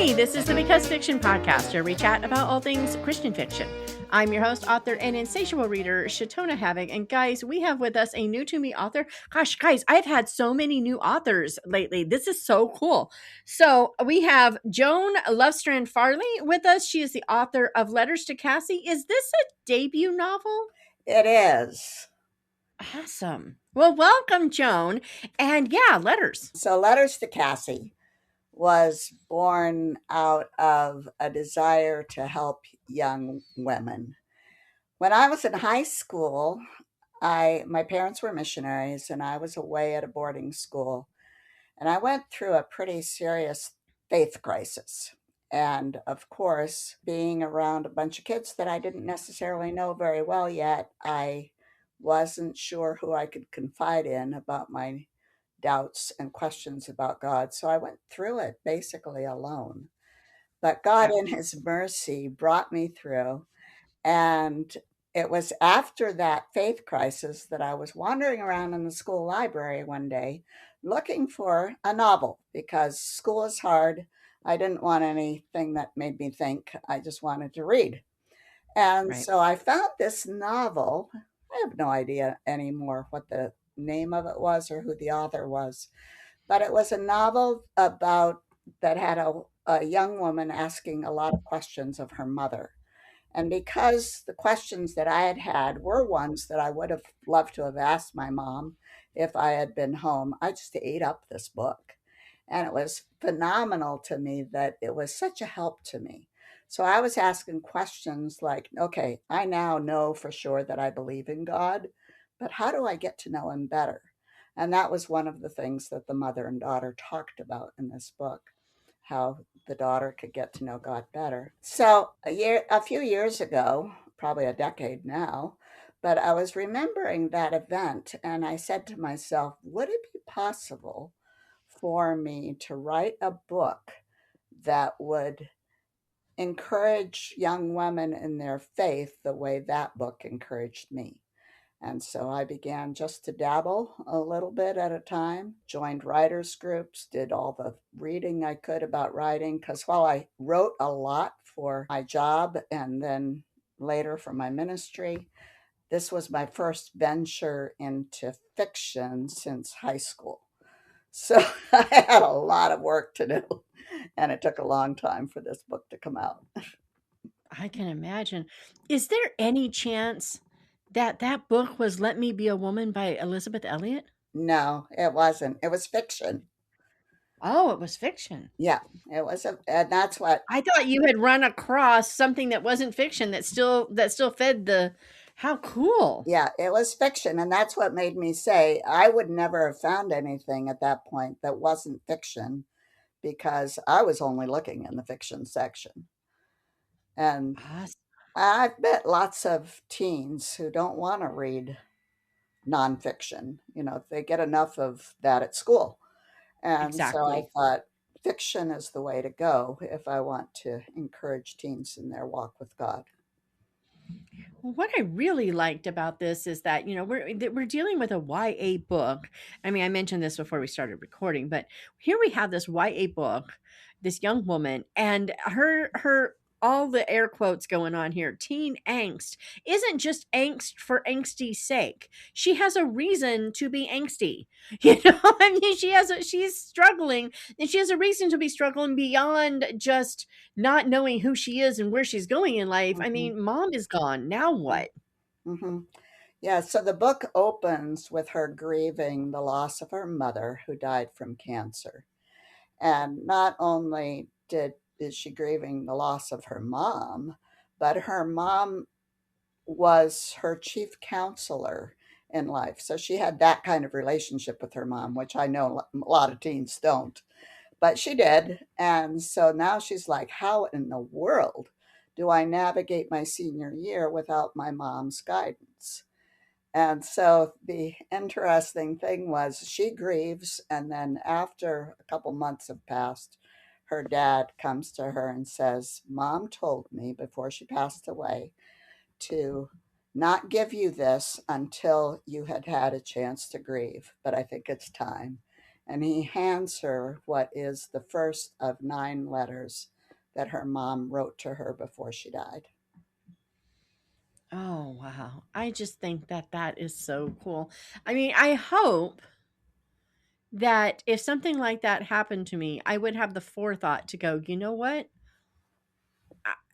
Hey, this is the Because Fiction podcast, where we chat about all things Christian fiction. I'm your host, author, and insatiable reader, Shatona Havoc. And guys, we have with us a new to me author. Gosh, guys, I've had so many new authors lately. This is so cool. So we have Joan Lovestrand Farley with us. She is the author of Letters to Cassie. Is this a debut novel? It is. Awesome. Well, welcome, Joan. And yeah, letters. So, Letters to Cassie was born out of a desire to help young women. When I was in high school, my parents were missionaries and I was away at a boarding school, and I went through a pretty serious faith crisis. And of course, being around a bunch of kids that I didn't necessarily know very well yet, I wasn't sure who I could confide in about my doubts and questions about God. So I went through it basically alone. But God, in His mercy, brought me through. And it was after that faith crisis that I was wandering around in the school library one day looking for a novel because school is hard. I didn't want anything that made me think. I just wanted to read. And Right. so I found this novel. I have no idea anymore what the name of it was or who the author was, but it was a novel about that had a young woman asking a lot of questions of her mother. And because the questions that I had had were ones that I would have loved to have asked my mom if I had been home, I just ate up this book. And it was phenomenal to me that it was such a help to me. So I was asking questions like, okay, I now know for sure that I believe in God, but how do I get to know Him better? And that was one of the things that the mother and daughter talked about in this book, how the daughter could get to know God better. So a few years ago, probably a decade now, but I was remembering that event and I said to myself, would it be possible for me to write a book that would encourage young women in their faith the way that book encouraged me? And so I began just to dabble a little bit at a time, joined writers' groups, did all the reading I could about writing. Because while I wrote a lot for my job and then later for my ministry, this was my first venture into fiction since high school. So I had a lot of work to do, and it took a long time for this book to come out. I can imagine. Is there any chance that that book was Let Me Be a Woman by Elizabeth Elliot? No, it wasn't. It was fiction. Oh, it was fiction. Yeah, it was, and that's what. I thought you had run across something that wasn't fiction that still fed the how cool. Yeah, it was fiction, and that's what made me say I would never have found anything at that point that wasn't fiction because I was only looking in the fiction section. And Awesome. I've met lots of teens who don't want to read nonfiction. They get enough of that at school. And so I Exactly. thought fiction is the way to go if I want to encourage teens in their walk with God. Well, what I really liked about this is that, we're dealing with a YA book. I mean, I mentioned this before we started recording, but here we have this YA book, this young woman, and her all the air quotes going on here. Teen angst isn't just angst for angsty's sake. She has a reason to be angsty. I mean, she's struggling, and she has a reason to be struggling beyond just not knowing who she is and where she's going in life. I Mhm. mean, mom is gone. Now what? Mhm. Yeah, so the book opens with her grieving the loss of her mother who died from cancer. And not only is she grieving the loss of her mom, but her mom was her chief counselor in life. So she had that kind of relationship with her mom, which I know a lot of teens don't. But she did. And so now she's like, how in the world do I navigate my senior year without my mom's guidance? And so the interesting thing was she grieves, and then after a couple months have passed, her dad comes to her and says, Mom told me before she passed away to not give you this until you had had a chance to grieve, but I think it's time. And he hands her what is the first of 9 letters that her mom wrote to her before she died. Oh, wow. I just think that that is so cool. I mean, I hope that if something like that happened to me, I would have the forethought to go, you know what?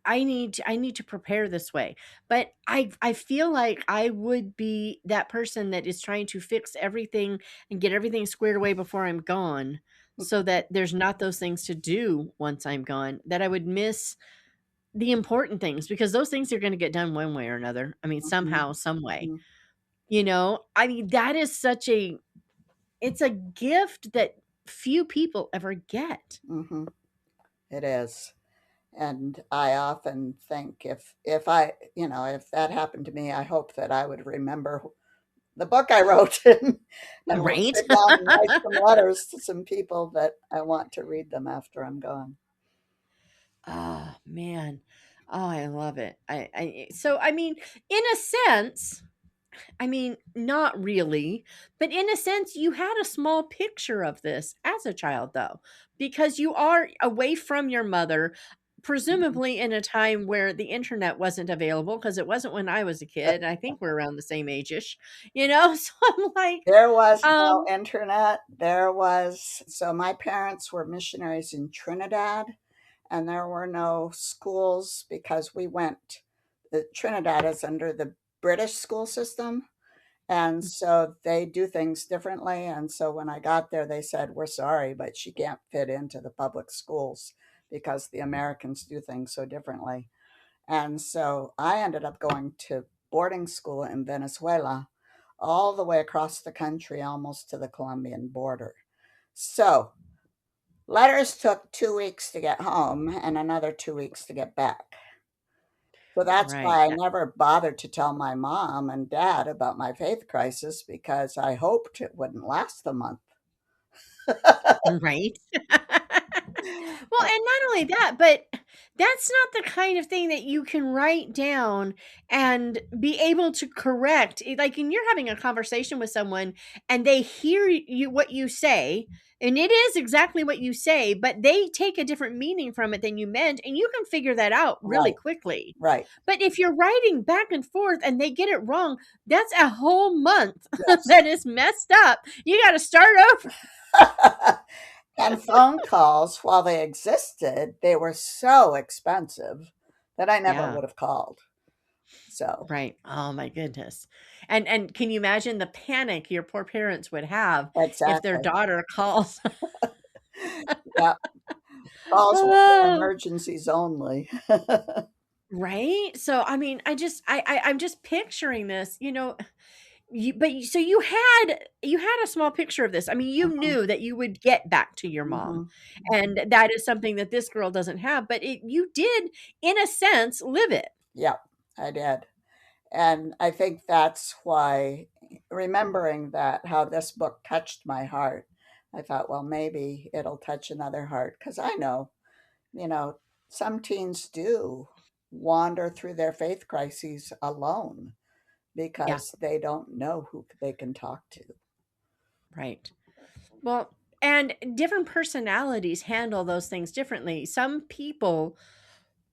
I need to prepare this way. But I feel like I would be that person that is trying to fix everything and get everything squared away before I'm gone so that there's not those things to do once I'm gone, that I would miss the important things because those things are going to get done one way or another. I mean, Mhm, somehow, some way. mhm, I mean, that is such a it's a gift that few people ever get. mhm. It is. And I often think if I, if that happened to me, I hope that I would remember the book I wrote and will Right? sit down and write some letters to some people that I want to read them after I'm gone. Oh, man. Oh, I love it. So I mean, in a sense, I mean, not really, but in a sense, you had a small picture of this as a child, though, because you are away from your mother, Mhm. presumably in a time where the internet wasn't available, because it wasn't when I was a kid. I think we're around the same age-ish, So I'm like, There was no um, internet. So my parents were missionaries in Trinidad, and there were no schools because Trinidad is under the British school system. And so they do things differently. And so when I got there, they said, "We're sorry, but she can't fit into the public schools because the Americans do things so differently." And so I ended up going to boarding school in Venezuela, all the way across the country, almost to the Colombian border. So letters took 2 weeks to get home and another 2 weeks to get back. So that's right. why I never bothered to tell my mom and dad about my faith crisis because I hoped it wouldn't last a month. Right? Well, and not only that, but that's not the kind of thing that you can write down and be able to correct. Like, when you're having a conversation with someone and they hear you what you say, and it is exactly what you say, but they take a different meaning from it than you meant, and you can figure that out really Right, quickly. right. But if you're writing back and forth and they get it wrong, that's a whole month Yes. that is messed up. You got to start over. And phone calls, while they existed, they were so expensive that I never Yeah. would have called. So, Right. Oh my goodness. And can you imagine the panic your poor parents would have if their exactly. daughter calls? Yeah, calls were for Oh, emergencies only. right? So I mean, I'm just picturing this, so you had a small picture of this. I mean, you Mhm, knew that you would get back to your mom. mhm, mhm. And that is something that this girl doesn't have, but you did in a sense live it. Yeah, I did. And I think that's why, remembering that, how this book touched my heart, I thought, well, maybe it'll touch another heart. Because I know, you know, some teens do wander through their faith crises alone Yeah, because they don't know who they can talk to. right. Well, and different personalities handle those things differently. Some people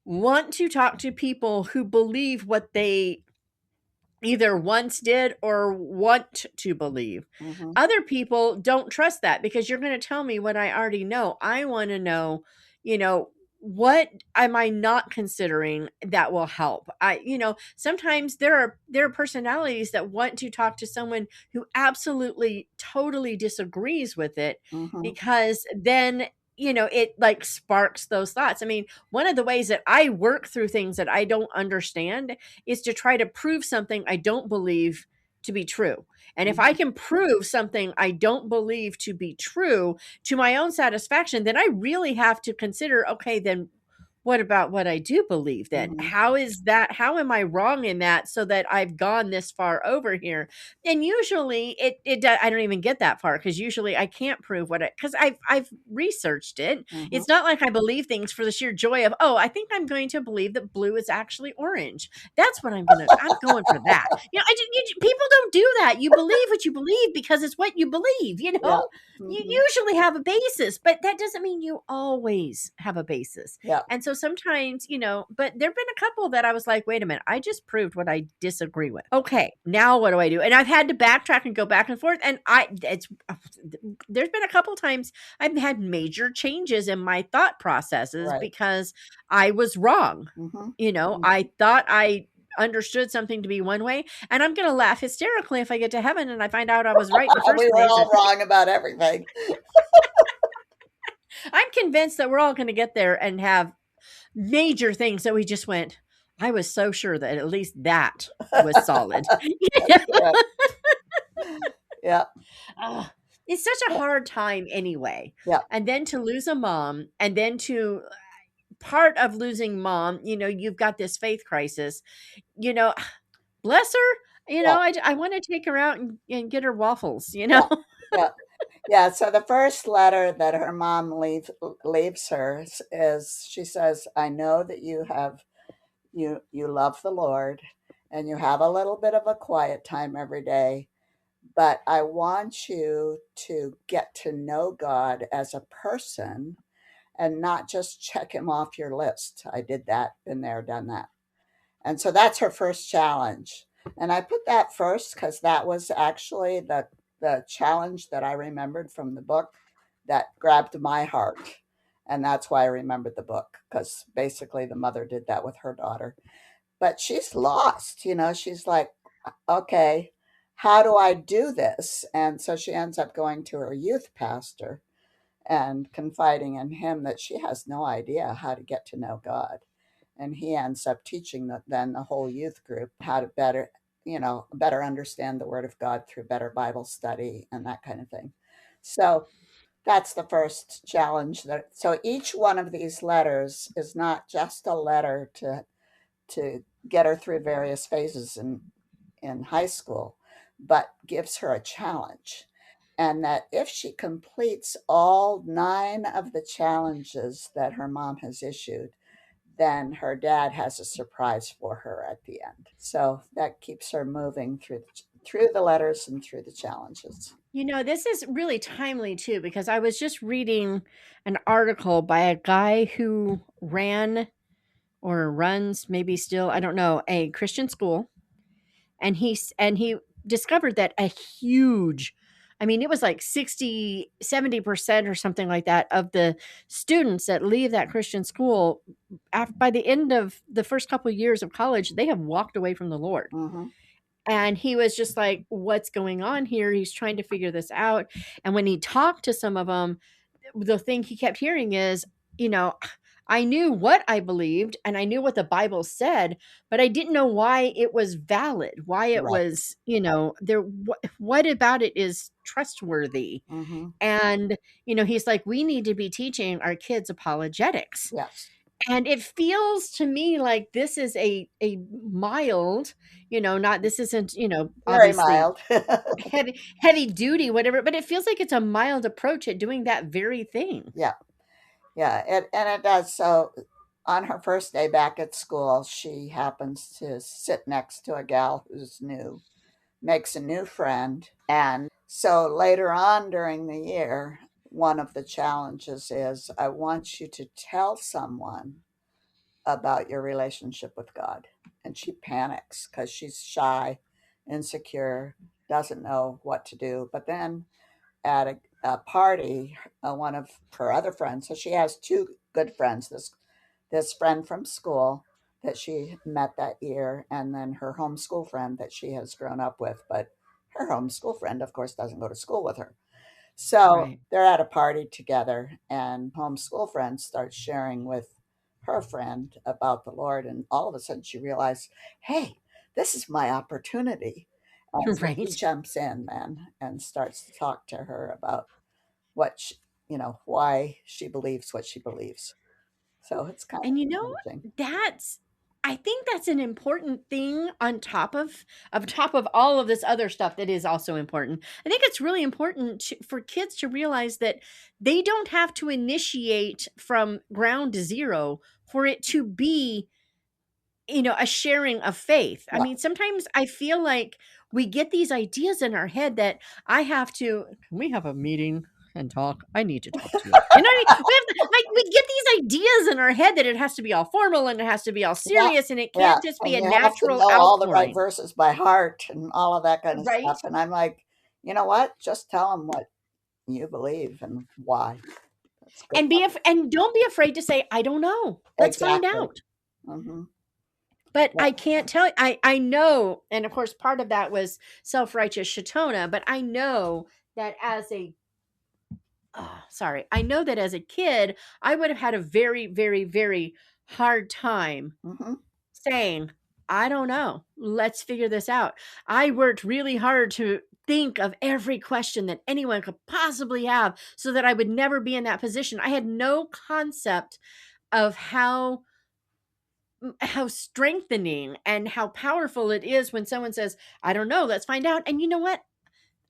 want to talk to people who believe what they either once did or want to believe. Hmm. Other people don't trust that because you're going to tell me what I already know. I want to know, you know, what am I not considering that will help? Sometimes there are personalities that want to talk to someone who absolutely totally disagrees with it Hmm. because then it like sparks those thoughts. I mean, one of the ways that I work through things that I don't understand is to try to prove something I don't believe to be true. And if I Hmm. can prove something I don't believe to be true to my own satisfaction, then I really have to consider, okay, then what about what I do believe then? Hmm. How is that? How am I wrong in that so that I've gone this far over here? And usually I don't even get that far because usually I can't prove because I've researched it. Hmm. It's not like I believe things for the sheer joy of, oh, I think I'm going to believe that blue is actually orange. That's what I'm going for that. People don't do that. You believe what you believe because it's what you believe, Yeah. You Hmm. usually have a basis, but that doesn't mean you always have a basis. Yeah. And so sometimes, but there've been a couple that I was like, "Wait a minute, I just proved what I disagree with. Okay, now what do I do?" And I've had to backtrack and go back and forth, and there's been a couple times I've had major changes in my thought processes Right. because I was wrong. Mhm. I thought I understood something to be one way, and I'm gonna laugh hysterically if I get to heaven and I find out I was right in the first We were place. all wrong about everything. I'm convinced that we're all gonna get there and have major things that we just went, I was so sure that at least that was solid. Yeah. Yeah. Ugh, it's such a hard time anyway. Yeah. And then to lose a mom, and then to part of losing mom, you've got this faith crisis. You know, bless her. Yeah. I want to take her out and get her waffles. Yeah. Yeah. Yeah, so the first letter that her mom leaves her is she says, "I know that you love the Lord and you have a little bit of a quiet time every day, but I want you to get to know God as a person and not just check him off your list. I did that, been there, done that." And so that's her first challenge. And I put that first because that was actually the challenge that I remembered from the book that grabbed my heart. And that's why I remembered the book, because basically the mother did that with her daughter. But she's lost, she's like, okay, how do I do this? And so she ends up going to her youth pastor and confiding in him that she has no idea how to get to know God. And he ends up teaching then the whole youth group how to better understand the Word of God through better Bible study and that kind of thing. So that's the first challenge. So each one of these letters is not just a letter to get her through various phases in high school, but gives her a challenge. And that if she completes all 9 of the challenges that her mom has issued, then her dad has a surprise for her at the end. So that keeps her moving through the letters and through the challenges. This is really timely too, because I was just reading an article by a guy who ran or runs, maybe still, I don't know, a Christian school. And he discovered that a huge, I mean, it was like 60-70% or something like that of the students that leave that Christian school, by the end of the first couple of years of college, they have walked away from the Lord. Mm-hmm. And he was just like, what's going on here? He's trying to figure this out. And when he talked to some of them, the thing he kept hearing is, you know, I knew what I believed and I knew what the Bible said, but I didn't know why it was valid, why it Right. was, there, what about it is trustworthy. Mm-hmm. And, he's like, we need to be teaching our kids apologetics. Yes. And it feels to me like this is a mild, not, this isn't, Very obviously mild. heavy duty, whatever, but it feels like it's a mild approach at doing that very thing. Yeah. Yeah. And it does. So on her first day back at school, she happens to sit next to a gal who's new, makes a new friend. And so later on during the year, one of the challenges is I want you to tell someone about your relationship with God. And she panics because she's shy, insecure, doesn't know what to do. But then at a party, one of her other friends, so she has 2 good friends, this friend from school that she met that year, and then her homeschool friend that she has grown up with. But her homeschool friend, of course, doesn't go to school with her. So Right. they're at a party together, and homeschool friend starts sharing with her friend about the Lord. And all of a sudden, she realized, hey, this is my opportunity. And so he Right. jumps in then and starts to talk to her about what why she believes what she believes. So it's kind And of encouraging. that's I think that's an important thing on top of all of this other stuff that is also important. I think it's really important for kids to realize that they don't have to initiate from ground zero for it to be, a sharing of faith. I Yeah. mean, sometimes I feel like we get these ideas in our head that I have to, can we have a meeting? and talk. I need to talk to you. You know what I mean? We have to, like, we get these ideas in our head that it has to be all formal and it has to be all Yeah, serious and it yeah, can't just be and a you have to natural know all the right outpouring, verses by heart and all of that kind of right? stuff, and I'm like, "You know what? Just tell them what you believe and why." That's good. And don't be afraid to say, I don't know. Let's find Exactly. out. Mhm. But Yeah. I can't tell. I know, and of course, part of that was self righteous Shatona. But I know that as a sorry, I know that as a kid, I would have had a very, very, very hard time Mhm. saying, I don't know. Let's figure this out. I worked really hard to think of every question that anyone could possibly have so that I would never be in that position. I had no concept of how strengthening and how powerful it is when someone says, I don't know, let's find out. And you know what?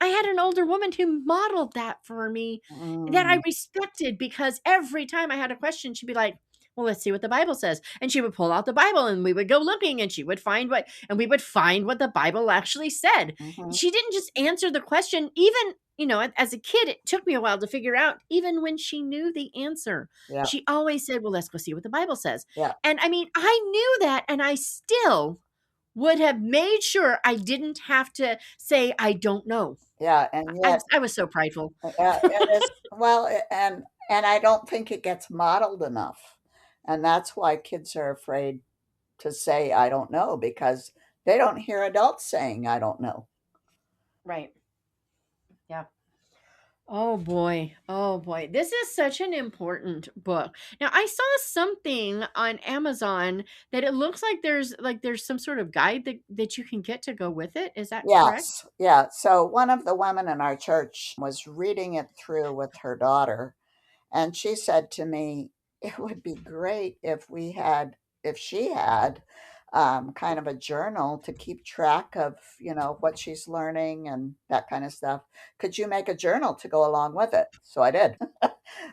I had an older woman who modeled that for me that I Mm. respected because every time I had a question, she'd be like, well, let's see what the Bible says. And she would pull out the Bible and we would go looking and she would find and we would find what the Bible actually said. Mhm. She didn't just answer the question, even, as a kid, it took me a while to figure out, even when she knew the answer. Yeah, She always said, well, let's go see what the Bible says. yeah, And I mean, I knew that and I still would have made sure I didn't have to say, I don't know. yeah, and I yet, was I was so prideful. it is well, and I don't think it gets modeled enough, and that's why kids are afraid to say, "I don't know," because they don't hear adults saying, "I don't know." Right. Yeah. Oh boy. Oh boy. This is such an important book. Now, I saw something on Amazon that it looks like there's some sort of guide that you can get to go with it. Is that correct? Yes, yeah, so one of the women in our church was reading it through with her daughter, and she said to me, "It would be great if she had, kind of a journal to keep track of, what she's learning and that kind of stuff. Could you make a journal to go along with it?" So I did.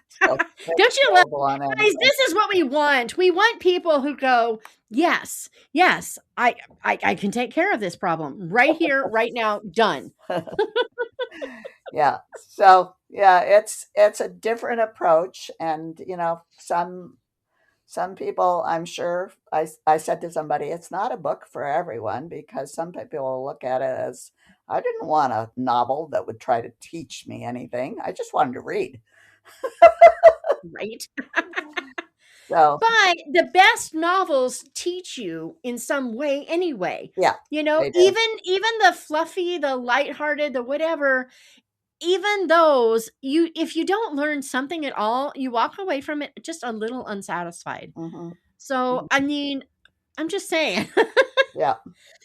So it's Don't you love available on guys, Amazon. this is what we want. We want people who go, "Yes. Yes, I can take care of this problem right here, right now, done." Yeah. So, yeah, it's a different approach, and, some people, I'm sure I said to somebody, "It's not a book for everyone," because some people will look at it as, "I didn't want a novel that would try to teach me anything. I just wanted to read." Right? So, But the best novels teach you in some way anyway. yeah, they do. Even the fluffy, the lighthearted, the whatever, even those, you if you don't learn something at all, you walk away from it just a little unsatisfied. Mhm. So, Mhm. I mean, I'm just saying. Yeah.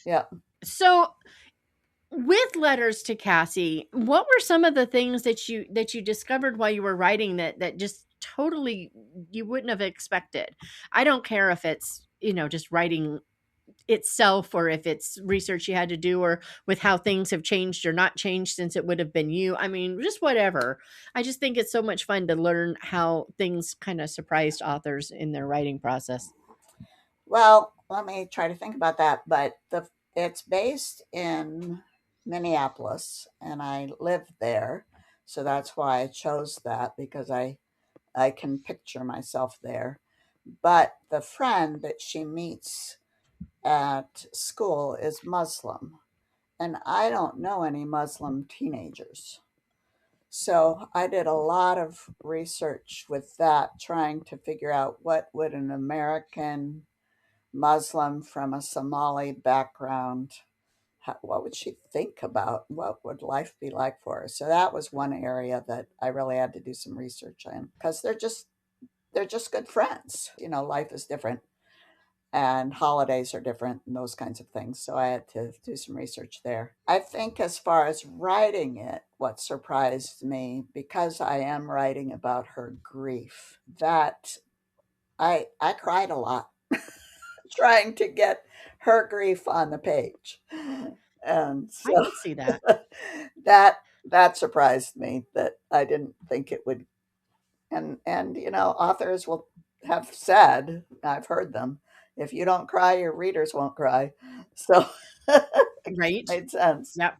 Yeah. So, with letters to Cassie, what were some of the things that you discovered while you were writing that just totally you wouldn't have expected? I don't care if it's, just writing itself or if it's research you had to do or with how things have changed or not changed since it would have been you. I mean, just whatever. I just think it's so much fun to learn how things kind of surprised authors in their writing process. Well, let me try to think about that, but it's based in Minneapolis, and I live there, so that's why I chose that, because I can picture myself there. But the friend that she meets at school is Muslim, and I don't know any Muslim teenagers. So I did a lot of research with that, trying to figure out what would an American Muslim from a Somali background, what would she think about? What would life be like for her? So that was one area that I really had to do some research on, because they're just good friends. Life is different and holidays are different and those kinds of things. So I had to do some research there. I think as far as writing it, what surprised me, because I am writing about her grief, that I cried a lot trying to get her grief on the page. And I so could see that. that surprised me, that I didn't think it would. And authors will have said, I've heard them, if you don't cry, your readers won't cry. So it Right? made sense. Yep.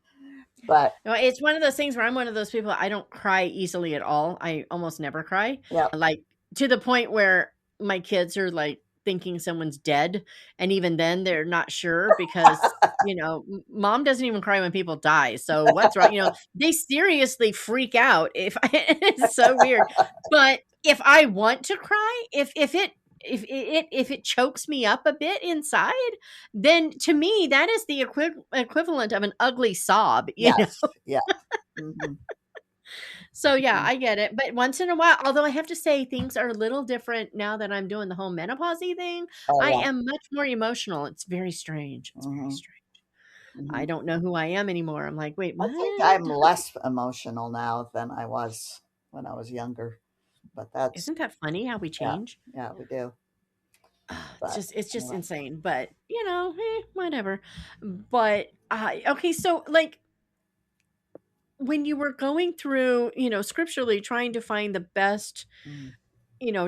But No, it's one of those things where I'm one of those people, I don't cry easily at all. I almost never cry. yeah, Like, to the point where my kids are, like, thinking someone's dead, and even then, they're not sure because, mom doesn't even cry when people die, so what's wrong? They seriously freak out if it's so weird. But if I want to cry, if it chokes me up a bit inside, then to me, that is the equivalent of an ugly sob, yes, yeah. Hmm. So yeah, Hmm. I get it. But once in a while, although I have to say things are a little different now that I'm doing the whole menopausey thing, Oh, I yeah. am much more emotional. It's very strange. It's very Hmm. strange. I Hmm. don't know who I am anymore. I'm like, wait, I what? think I'm less emotional now than I was when I was younger. But that's, Isn't that funny how we yeah, change? yeah, we do. It's But just anyway. insane. But whatever. But okay, so like when you were going through, scripturally trying to find the best Mm.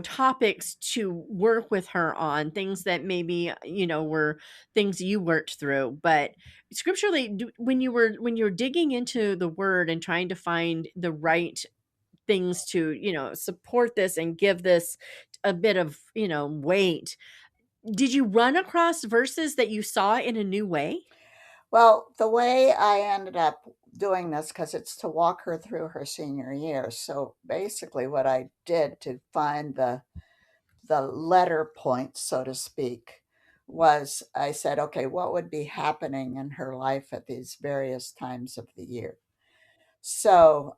topics to work with her on, things that maybe, were things you worked through. But scripturally, when you were digging into the word and trying to find the right things to, support this and give this a bit of, weight, did you run across verses that you saw in a new way? Well, the way I ended up doing this, because it's to walk her through her senior year. So basically, what I did to find the letter points, so to speak, was I said, okay, what would be happening in her life at these various times of the year? So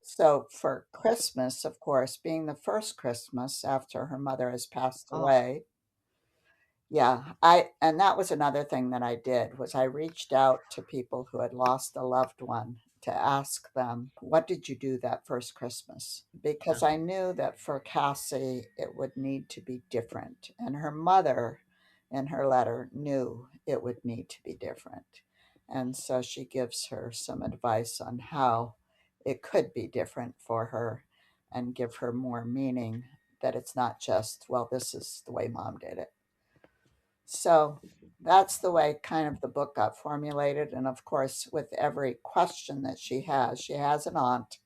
for Christmas, of course, being the first Christmas after her mother has passed Oh, away, yeah, I and that was another thing that I did was I reached out to people who had lost a loved one to ask them, "What did you do that first Christmas?" Because I knew that for Cassie it would need to be different, and her mother in her letter knew it would need to be different. And so she gives her some advice on how it could be different for her and give her more meaning, that it's not just, well, this is the way mom did it. So that's the way kind of the book got formulated. And of course, with every question that she has an aunt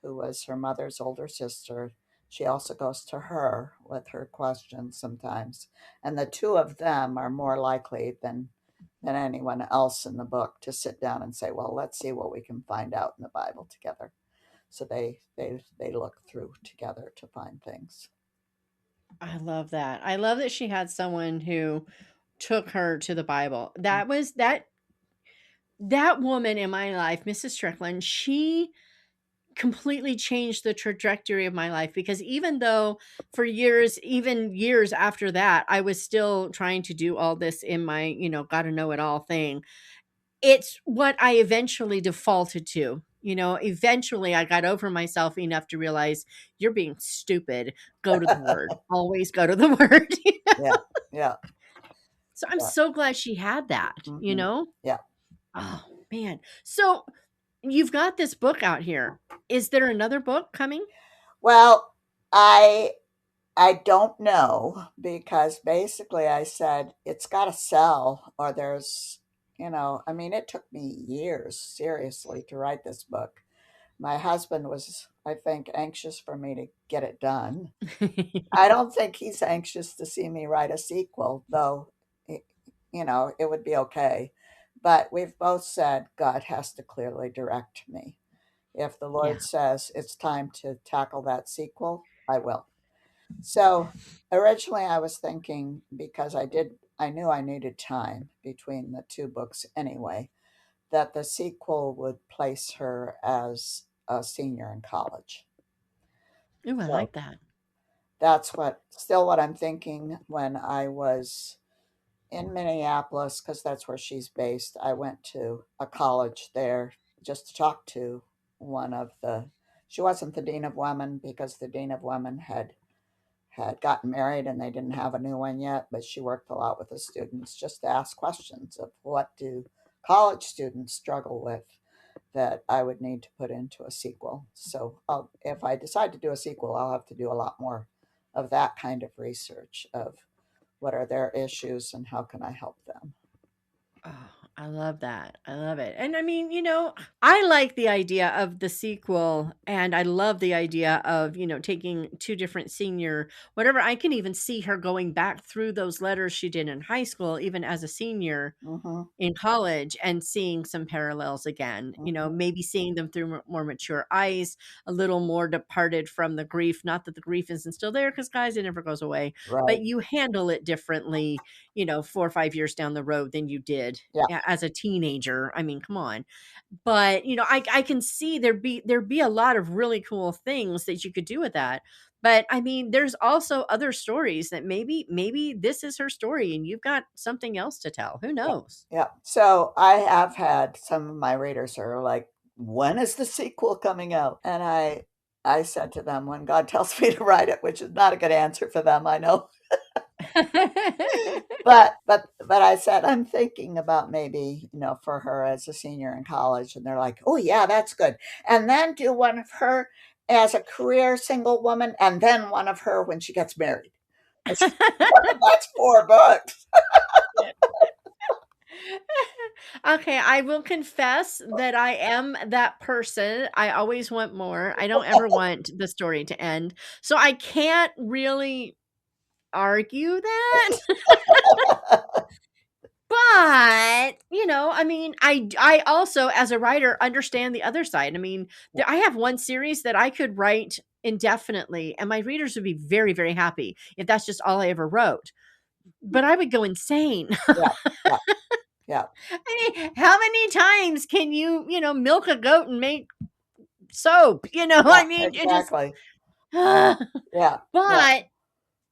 who was her mother's older sister. She also goes to her with her questions sometimes. And the two of them are more likely than anyone else in the book to sit down and say, well, let's see what we can find out in the Bible together. So they look through together to find things. I love that. I love that she had someone who took her to the Bible. That woman in my life, Mrs. Strickland, she completely changed the trajectory of my life, because even though for years, even years after that, I was still trying to do all this in my, gotta know it all thing. It's what I eventually defaulted to. Eventually I got over myself enough to realize you're being stupid. Go to the word. Always go to the word. Yeah, yeah, So I'm yeah. so glad she had that. Hmm. Yeah. Oh, man. So you've got this book out here. Is there another book coming? Well, I don't know because basically I said it's got to sell or there's, I mean, it took me years seriously to write this book. My husband was, I think, anxious for me to get it done. I don't think he's anxious to see me write a sequel, though, it- it would be okay. But we've both said God has to clearly direct me. If the Yeah. Lord says it's time to tackle that sequel, I will. So originally I was thinking because I knew I needed time between the two books anyway, that the sequel would place her as a senior in college. Ooh, I So like that. that's still what I'm thinking when I was in Minneapolis, because that's where she's based. I went to a college there just to talk to one of she wasn't the dean of women because the dean of women had gotten married and they didn't have a new one yet, but she worked a lot with the students just to ask questions of what do college students struggle with that I would need to put into a sequel. So if I decide to do a sequel, I'll have to do a lot more of that kind of research of what are their issues and how can I help them. Oh, I love that. I love it. And I mean, I like the idea of the sequel and I love the idea of, taking two different senior whatever. I can even see her going back through those letters she did in high school, even as a senior Mhm, in college, and seeing some parallels again, mhm. maybe seeing them through more mature eyes, a little more departed from the grief. Not that the grief isn't still there, because guys, it never goes away, but Right. you handle it differently, 4 or 5 years down the road than you did Yeah, as a teenager. I mean, come on. But I can see there'd be a lot of really cool things that you could do with that. But I mean, there's also other stories that maybe this is her story and you've got something else to tell. Who yeah, knows? yeah. So I have had some of my readers who are like, "When is the sequel coming out?" And I said to them, "When God tells me to write it," which is not a good answer for them, I know. But I said, "I'm thinking about maybe, for her as a senior in college," and they're like, "Oh, yeah, that's good." And then do one of her as a career single woman, and then one of her when she gets married. I said, "That's 4 books." Okay, I will confess that I am that person. I always want more. I don't ever want the story to end. So I can't really argue that. But, I mean, I also as a writer understand the other side. I mean, I have one series that I could write indefinitely and my readers would be very, very happy if that's just all I ever wrote. But I would go insane. Yeah, yeah, yeah, I mean, how many times can milk a goat and make soap? yeah, I mean, it just exactly. Yeah, yeah, but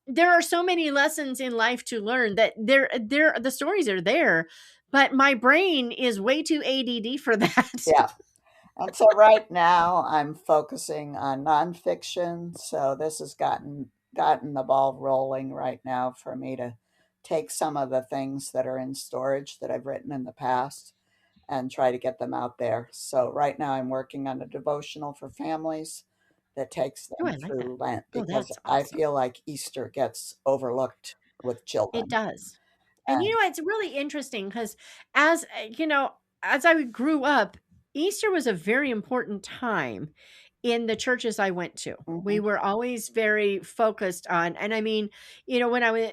there are so many lessons in life to learn that the stories are there, but my brain is way too ADD for that. yeah. And so right now I'm focusing on nonfiction. So this has gotten the ball rolling right now for me to take some of the things that are in storage that I've written in the past and try to get them out there. So right now I'm working on a devotional for families that takes Oh, them I like that. through Lent Oh, because that's I awesome. feel like Easter gets overlooked with It children. does. And And it's really interesting because as as I grew up, Easter was a very important time in the churches I went to. We mhm, were always very focused on, and I mean, when I was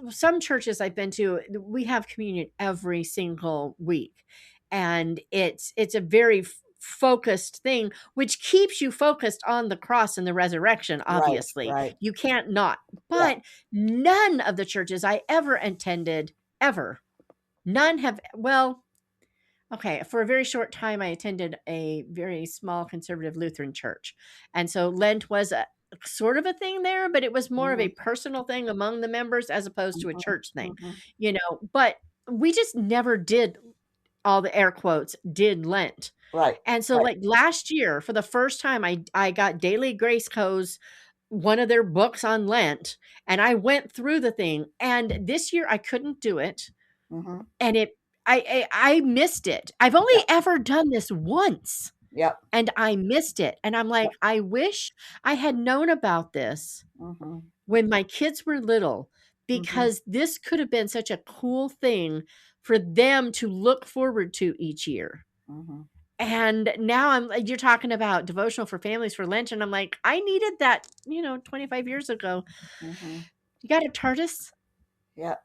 some churches I've been to, we have communion every single week, and it's a very focused thing, which keeps you focused on the cross and the resurrection. right, Obviously, right. you can't not. Yeah. But none of the churches I ever attended, ever, none have, well, okay, for a very short time, I attended a very small conservative Lutheran church. And so Lent was a sort of a thing there, but it was more of a Mhm, personal thing among the members as opposed to a mhm, church thing, mhm. but we just never did, all the air quotes, did Lent. Right, And so right. like last year, for the first time, I got Daily Grace Co's one of their books on Lent, and I went through the thing. And this year I couldn't do it, Mhm. and I missed it. I've only Yeah, ever done this once, yep, and I missed it. And I'm yep. like, I wish I had known about this Mhm, when my kids were little, mhm, because this could have been such a cool thing for them to look forward to each year. mhm, And now you're talking about devotional for families for Lent, and I'm like, I needed that, 25 years ago. mhm. You got a TARDIS? Yeah.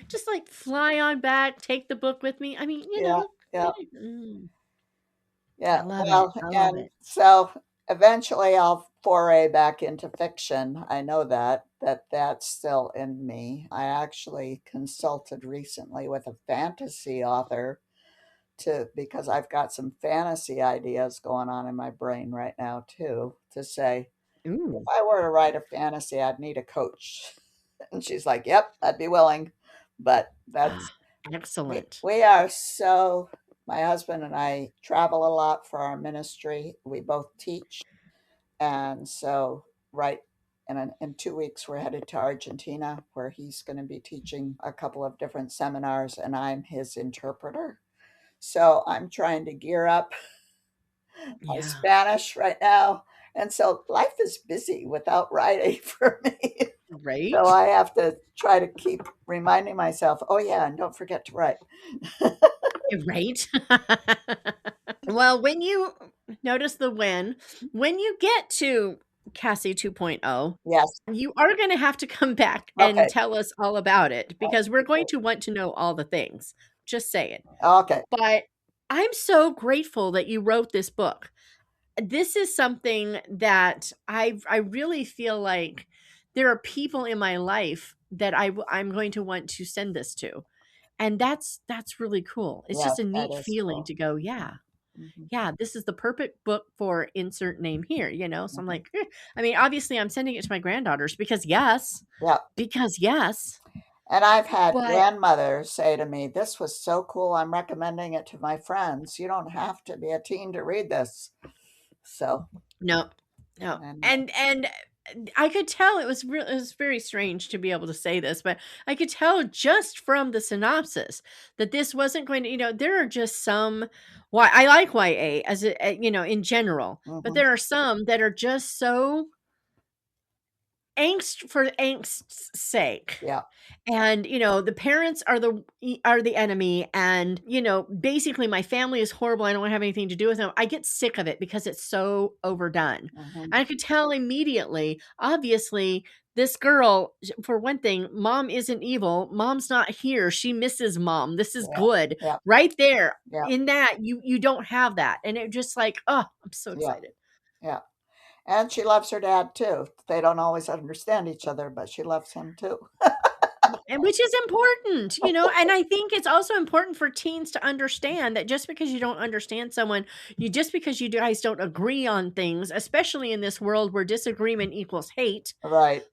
Just like fly on back, take the book with me. I mean, Yeah, yeah, I yeah. love it. Well, I love and it. so eventually I'll foray back into fiction. I know that's still in me. I actually consulted recently with a fantasy author to because I've got some fantasy ideas going on in my brain right now too, to say, if Ooh. I were to write a fantasy, I'd need a coach. And she's like, "Yep, I'd be willing." But that's Ah, excellent. we are so my husband and I travel a lot for our ministry. We both teach, and so right in 2 weeks we're headed to Argentina, where he's going to be teaching a couple of different seminars, and I'm his interpreter. So I'm trying to gear up my Yeah. Spanish right now, And so life is busy without writing for me. So Right? I have to try to keep reminding myself, oh, yeah, and don't forget to write. Right? Well, when you notice the when you get to Cassie 2.0, Yes. you are going to have to come back and Okay. tell us all about it because we're going to want to know all the things. Just say it. Okay. But I'm so grateful that you wrote this book. This is something that I really feel like there are people in my life that I'm going to want to send this to. And that's really cool. It's Yes, just a that neat is feeling cool. to go, yeah, Hmm. yeah, this is the perfect book for insert name here, you know? So I'm Hmm. like, I mean, obviously I'm sending it to my granddaughters Yeah. because yes, And I've had but grandmothers say to me, this was so cool. I'm recommending it to my friends. You don't have to be a teen to read this. So, no, no. and And I could tell it was very strange to be able to say this, but I could tell just from the synopsis that this wasn't going to, there are just some why I like YA as a, in general, but hmm, there are some that are just so angst for angst's sake. yeah, And the parents are the enemy, and basically my family is horrible, I don't have anything to do with them. I get sick of it because it's so overdone. hmm, And I could tell immediately, obviously, this girl, for one thing, mom isn't evil, mom's not here, she misses mom, this is yeah, good. yeah, Right there yeah, in that, you don't have that, and it just like, oh, I'm so yeah, excited. yeah. And she loves her dad too. They don't always understand each other, but she loves him too. And which is important, and I think it's also important for teens to understand that just because you don't understand someone, just because you guys don't agree on things, especially in this world where disagreement equals hate. Right,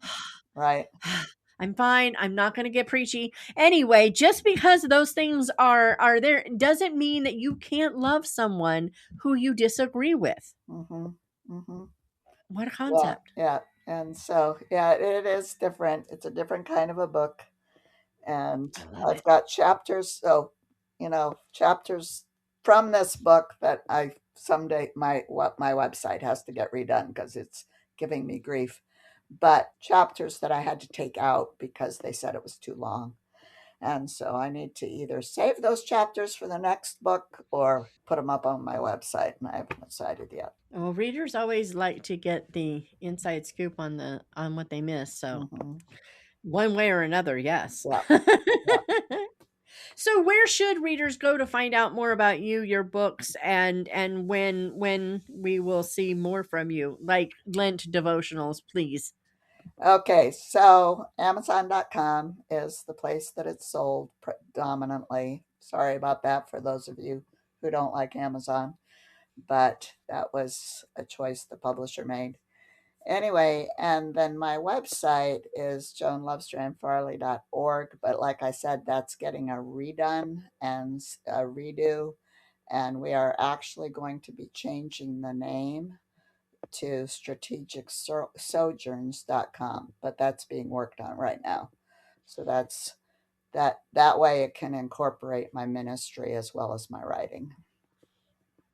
right. I'm fine. I'm not going to get preachy. Anyway, just because those things are there doesn't mean that you can't love someone who you disagree with. Hmm. Hmm. What a Yeah, concept. yeah. And so, yeah, it is different. It's a different kind of a book. And I love I've it. got chapters, so chapters from this book that I someday my website has to get redone because it's giving me grief. But chapters that I had to take out because they said it was too long. And so I need to either save those chapters for the next book or put them up on my website, and I haven't decided yet. Well, readers always like to get the inside scoop on what they miss. So Hmm. one way or another, yes. Yeah, yeah. So where should readers go to find out more about you, your books, and when we will see more from you, like Lent devotionals, please? Okay, so Amazon.com is the place that it's sold predominantly. Sorry about that for those of you who don't like Amazon, but that was a choice the publisher made. Anyway, and then my website is joanlovestrandfarley.org, but like I said, that's getting a redone and a redo, and we are actually going to be changing the name to strategicsojourns.com, but that's being worked on right now. So that way it can incorporate my ministry as well as my writing.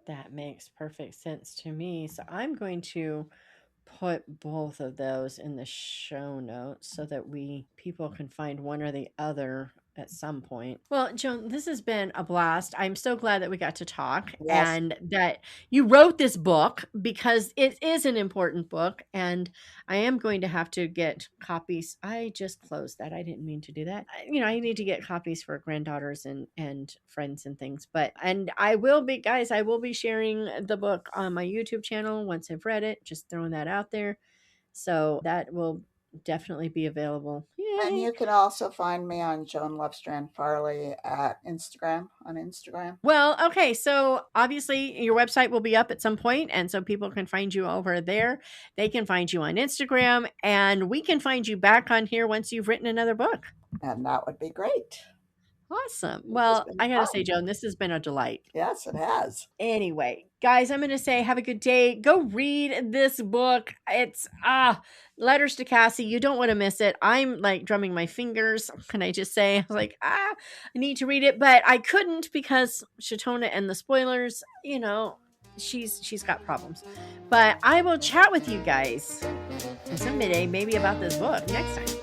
That makes perfect sense to me. So I'm going to put both of those in the show notes so that we people can find one or the other at some point. Well, Joan, this has been a blast. I'm so glad that we got to talk Yes, and that you wrote this book because it is an important book, and I am going to have to get copies. I just closed that. I didn't mean to do that. I need to get copies for granddaughters and friends and things. But and I will be guys, I will be sharing the book on my YouTube channel once I've read it. Just throwing that out there. So that will definitely be available. and Yay. you can also find me on Joan Lovestrand Farley at Instagram on Instagram. Well, okay. So obviously, your website will be up at some point, and so people can find you over there. They can find you on Instagram, and we can find you back on here once you've written another book. And that would be great. Awesome. This has Well, been I got to say, fun. Joan, this has been a delight. Yes, it has. Anyway, guys, I'm going to say have a good day. Go read this book. It's Letters to Cassie. You don't want to miss it. I'm like drumming my fingers. Can I just say I was like, I need to read it, but I couldn't because Shatona and the spoilers, she's got problems. But I will chat with you guys in some midday, maybe about this book next time.